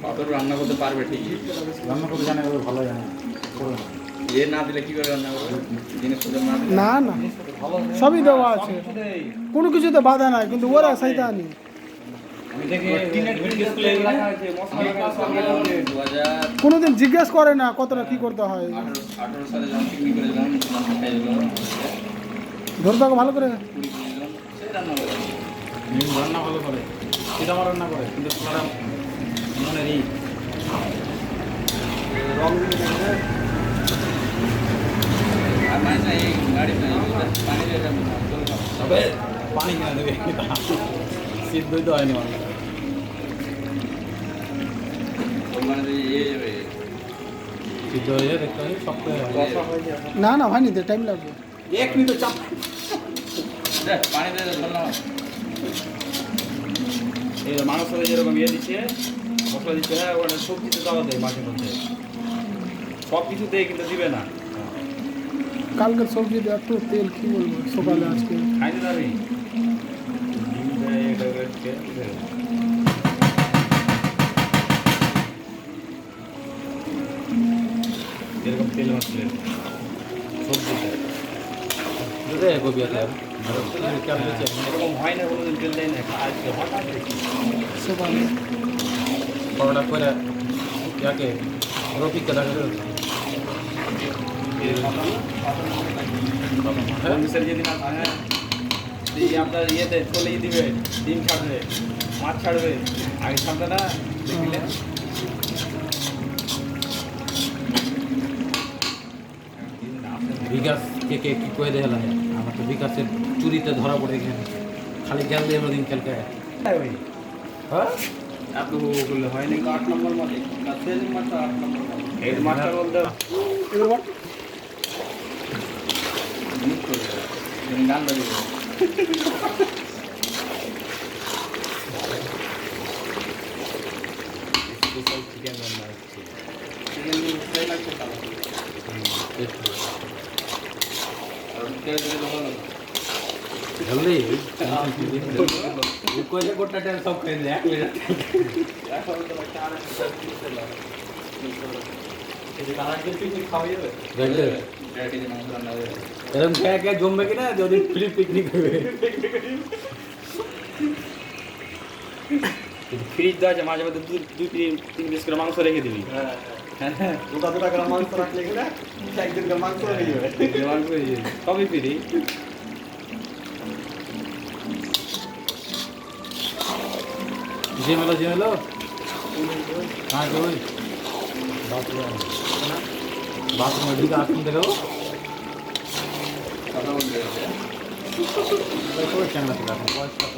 পাথর রান্না করতে পারবে ঠিকই, রান্না করতে জানে, ভালো জানে। এ না দিলে কি করে রান্না করবে? জিনিসপত্র না দিলে না না সবই দেওয়া আছে, কোনো কিছুতে বাধা নাই, কিন্তু ওরা সাইতা আনি আমি দেখি রাখা আছে মশলা 2018 কোনোদিন জিজ্ঞেস করে না কতটা কি করতে হয়। 18 সালে যখন পিকনিক করেছিলাম খাই দিল ধরে থাকো ভালো করে। 20-25 জন সেই রান্না করে। রান্না ভালো করে, সেটা আমার রান্না করে, কিন্তু তোমার মনে নেই আর মানে না এই গাড়ি পানি দিয়ে যাবে না, চলে যাবে। তবে পানি কিনা দেবে, সিদ্ধই তো হয়নি আমার। ওর মানে যে ইয়ে যাবে সিদ্ধ হয়ে যায়, দেখতে হয় শক্ত হয়ে যায়। না না হয়নি, টাইম লাগবে। এক মিনিট চাপ দেখ পানি দিয়ে ধরলাম। এই মাংস যেরকম ইয়ে দিচ্ছে, মশলা দিচ্ছে, হ্যাঁ ওখানে সবজিতে দেওয়া দেয় মাঝে মধ্যে, সব কিছু দেয় কিন্তু দিবে না। কালকের সবজিতে একটু তেল কি বলবো সকালে আজকে খাইতে যাবি ডিম দেয়, এটা রেখে এরকম তেল মাছলে সবজিতে রে কবি আছে এরকম হয় না, কোনোদিন তেল দেয় না, আজকে হঠাৎ দেখি সকালে পরোটা করে ইয়াকে রফিককে দেখা যাচ্ছে যেদিন হ্যাঁ আপনার ইয়েতে চলে দিবে, ডিম ছাড়বে, মাছ ছাড়বে, আগে ছাড়বে না দেখলে। বিকাশকে কে কি করে দেখাল, আমার তো বিকাশের চুরিতে ধরা পড়ে গেছে, খালি গেল দিয়ে দিন খেলকে হ্যাঁ এত বললে হয় নাকি 8 নম্বর মালিক কাছে মাত্র 8 নম্বর মালিক এই মাছটা বলতে এবার মিস করে গান বাজিয়ে স্পেশাল চিকেন রান্না হচ্ছে। চিকেন দিয়ে ফ্রাই লাগছে তাহলে আর তেল দিলে ভালো জলদি কইলে গোটা তেল সব খেয়ে দেয় 1 লিটার এখন তো একটা আর একটা লাগে এই কালার দিয়ে পিকনিক খাওয়া যাবে কেজি মাংস রান্না হবে এরকম খেয়ে খেয়ে জমবে কিনা যদি ফ্রি পিকনিক হবে। ফ্রিজ দেওয়া আছে, মাঝে মধ্যে 2-3 পিস করে মাংস রেখে দিবি। হ্যাঁ দুটা করে মাংস রাখলে কিনা 1 দিন মাংস হয়ে যাবে। মাংস হয়ে যাবে, সবই ফ্রি। জিমেলো হ্যাঁ ওই বাথরুমের দিকে আসুন দেখো কথা বলতে চ্যানেল আছে।